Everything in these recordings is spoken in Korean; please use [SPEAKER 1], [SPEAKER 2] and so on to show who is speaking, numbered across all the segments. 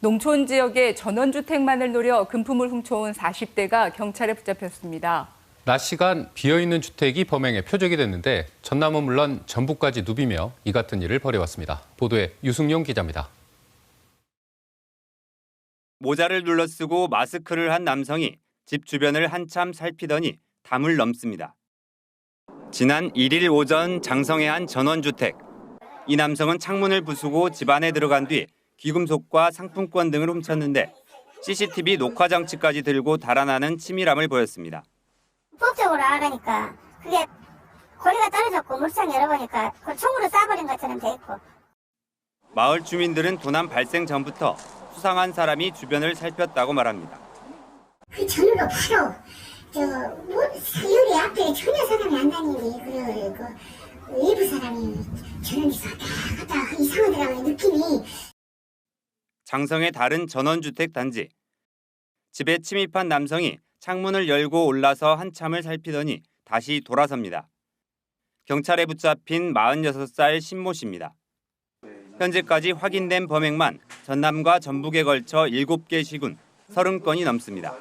[SPEAKER 1] 농촌 지역의 전원주택만을 노려 금품을 훔쳐온 40대가 경찰에 붙잡혔습니다.
[SPEAKER 2] 낮 시간 비어있는 주택이 범행의 표적이 됐는데 전남은 물론 전북까지 누비며 이 같은 일을 벌여왔습니다. 보도에 유승용 기자입니다.
[SPEAKER 3] 모자를 둘러쓰고 마스크를 한 남성이 집 주변을 한참 살피더니 담을 넘습니다. 지난 1일 오전 장성의 한 전원주택. 이 남성은 창문을 부수고 집 안에 들어간 뒤 귀금속과 상품권 등을 훔쳤는데 CCTV 녹화 장치까지 들고 달아나는 치밀함을 보였습니다.
[SPEAKER 4] 법적으로 알아가니까 그게 고리가 떨어졌고 물상 열어보니까 그걸 총으로 쏴버린 것처럼 돼 있고.
[SPEAKER 3] 마을 주민들은 도난 발생 전부터 수상한 사람이 주변을 살폈다고 말합니다.
[SPEAKER 4] 그 전으로 바로 여기 앞에 전혀 사람이 안 다니니 그 일부 사람이 저런 데서 왔다 갔다 이상하더라고요, 느낌이.
[SPEAKER 3] 장성의 다른 전원주택 단지. 집에 침입한 남성이 창문을 열고 올라서 한참을 살피더니 다시 돌아섭니다. 경찰에 붙잡힌 46살 신모 씨입니다. 현재까지 확인된 범행만 전남과 전북에 걸쳐 7개 시군 30건이 넘습니다.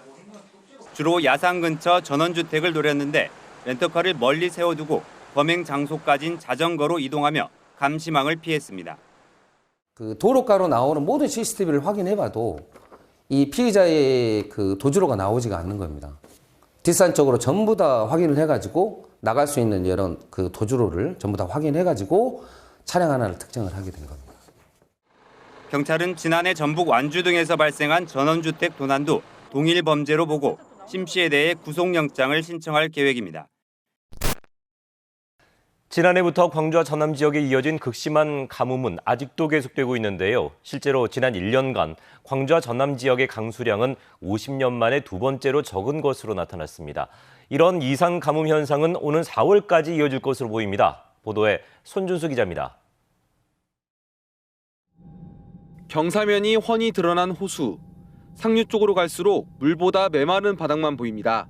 [SPEAKER 3] 주로 야산 근처 전원주택을 노렸는데 렌터카를 멀리 세워두고 범행 장소까진 자전거로 이동하며 감시망을 피했습니다.
[SPEAKER 5] 그 도로가로 나오는 모든 CCTV를 확인해봐도 이 피의자의 그 도주로가 나오지가 않는 겁니다. 뒷산 쪽으로 전부 다 확인을 해가지고 나갈 수 있는 이런 그 도주로를 전부 다 확인해가지고 차량 하나를 특정을 하게 된 겁니다.
[SPEAKER 3] 경찰은 지난해 전북 완주 등에서 발생한 전원주택 도난도 동일 범죄로 보고 심 씨에 대해 구속영장을 신청할 계획입니다.
[SPEAKER 6] 지난해부터 광주와 전남 지역에 이어진 극심한 가뭄은 아직도 계속되고 있는데요. 실제로 지난 1년간 광주와 전남 지역의 강수량은 50년 만에 두 번째로 적은 것으로 나타났습니다. 이런 이상 가뭄 현상은 오는 4월까지 이어질 것으로 보입니다. 보도에 손준수 기자입니다.
[SPEAKER 7] 경사면이 훤히 드러난 호수. 상류 쪽으로 갈수록 물보다 메마른 바닥만 보입니다.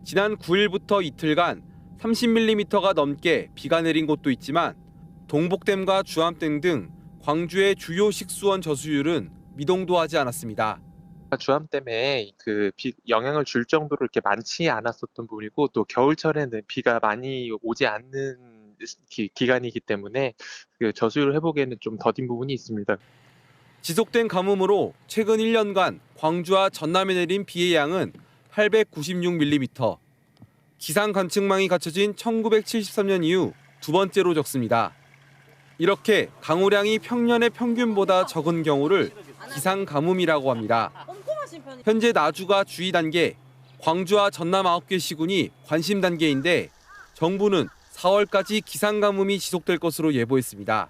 [SPEAKER 7] 지난 9일부터 이틀간 30mm가 넘게 비가 내린 곳도 있지만 동복댐과 주암댐 등 광주의 주요 식수원 저수율은 미동도 하지 않았습니다.
[SPEAKER 8] 주암댐에 그 비 영향을 줄 정도로 이렇게 많지 않았었던 부분이고 또 겨울철에는 비가 많이 오지 않는 기간이기 때문에 그 저수율 회복에는 좀 더딘 부분이 있습니다.
[SPEAKER 7] 지속된 가뭄으로 최근 1년간 광주와 전남에 내린 비의 양은 896mm. 기상 관측망이 갖춰진 1973년 이후 두 번째로 적습니다. 이렇게 강우량이 평년의 평균보다 적은 경우를 기상 가뭄이라고 합니다. 현재 나주가 주의 단계, 광주와 전남 9개 시군이 관심 단계인데 정부는 4월까지 기상 가뭄이 지속될 것으로 예보했습니다.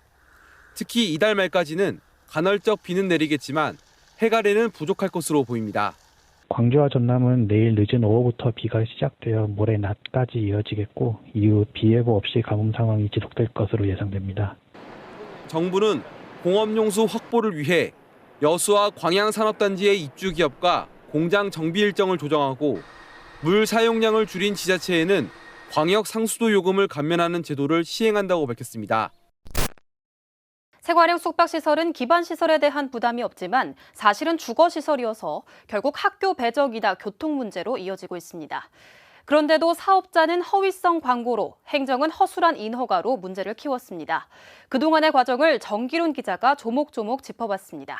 [SPEAKER 7] 특히 이달 말까지는 간헐적 비는 내리겠지만 해갈에는 부족할 것으로 보입니다.
[SPEAKER 9] 광주와 전남은 내일 늦은 오후부터 비가 시작되어 모레 낮까지 이어지겠고 이후 비 예보 없이 가뭄 상황이 지속될 것으로 예상됩니다.
[SPEAKER 7] 정부는 공업용수 확보를 위해 여수와 광양산업단지의 입주 기업과 공장 정비 일정을 조정하고 물 사용량을 줄인 지자체에는 광역 상수도 요금을 감면하는 제도를 시행한다고 밝혔습니다.
[SPEAKER 10] 생활형 숙박시설은 기반시설에 대한 부담이 없지만 사실은 주거시설이어서 결국 학교 배정이나 교통 문제로 이어지고 있습니다. 그런데도 사업자는 허위성 광고로, 행정은 허술한 인허가로 문제를 키웠습니다. 그동안의 과정을 정기룬 기자가 조목조목 짚어봤습니다.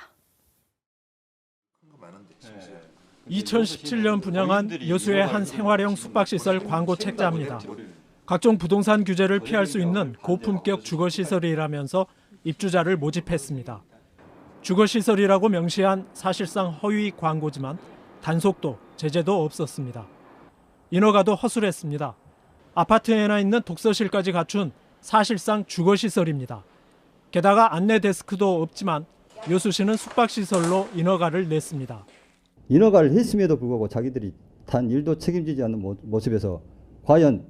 [SPEAKER 11] 2017년 분양한 여수의 한 생활형 숙박시설 광고 책자입니다. 각종 부동산 규제를 피할 수 있는 고품격 주거시설이라면서 입주자를 모집했습니다. 주거시설이라고 명시한 사실상 허위 광고지만 단속도 제재도 없었습니다. 인허가도 허술했습니다. 아파트에나 있는 독서실까지 갖춘 사실상 주거시설입니다. 게다가 안내 데스크도 없지만 여수시는 숙박시설로 인허가를 냈습니다.
[SPEAKER 12] 인허가를 했음에도 불구하고 자기들이 단 일도 책임지지 않는 모습에서 과연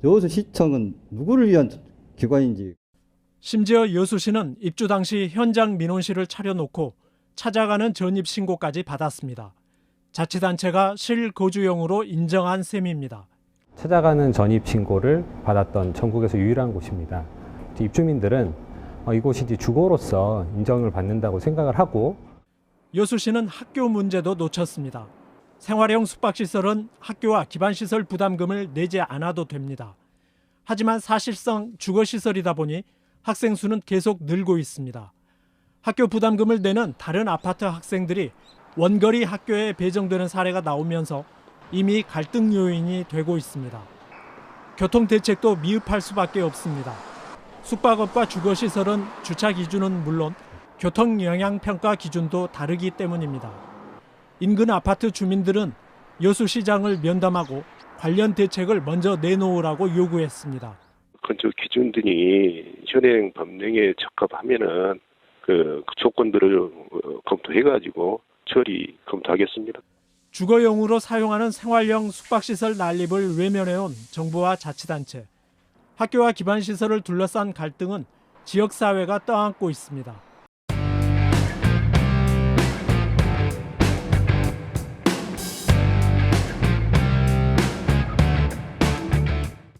[SPEAKER 12] 여수시청은 누구를 위한 기관인지.
[SPEAKER 11] 심지어 여수시는 입주 당시 현장 민원실을 차려놓고 찾아가는 전입 신고까지 받았습니다. 자치단체가 실거주용으로 인정한 셈입니다.
[SPEAKER 13] 찾아가는 전입 신고를 받았던 전국에서 유일한 곳입니다. 입주민들은 이곳이 주거로서 인정을 받는다고 생각을 하고
[SPEAKER 11] 여수시는 학교 문제도 놓쳤습니다. 생활형 숙박시설은 학교와 기반시설 부담금을 내지 않아도 됩니다. 하지만 사실상 주거시설이다 보니 학생 수는 계속 늘고 있습니다. 학교 부담금을 내는 다른 아파트 학생들이 원거리 학교에 배정되는 사례가 나오면서 이미 갈등 요인이 되고 있습니다. 교통 대책도 미흡할 수밖에 없습니다. 숙박업과 주거시설은 주차 기준은 물론 교통 영향 평가 기준도 다르기 때문입니다. 인근 아파트 주민들은 여수시장을 면담하고 관련 대책을 먼저 내놓으라고 요구했습니다.
[SPEAKER 14] 건축 기준들이 현행 법령에 적합하면은 그 조건들을 검토해가지고 처리 검토하겠습니다.
[SPEAKER 11] 주거용으로 사용하는 생활형 숙박시설 난립을 외면해온 정부와 자치단체. 학교와 기반시설을 둘러싼 갈등은 지역사회가 떠안고 있습니다.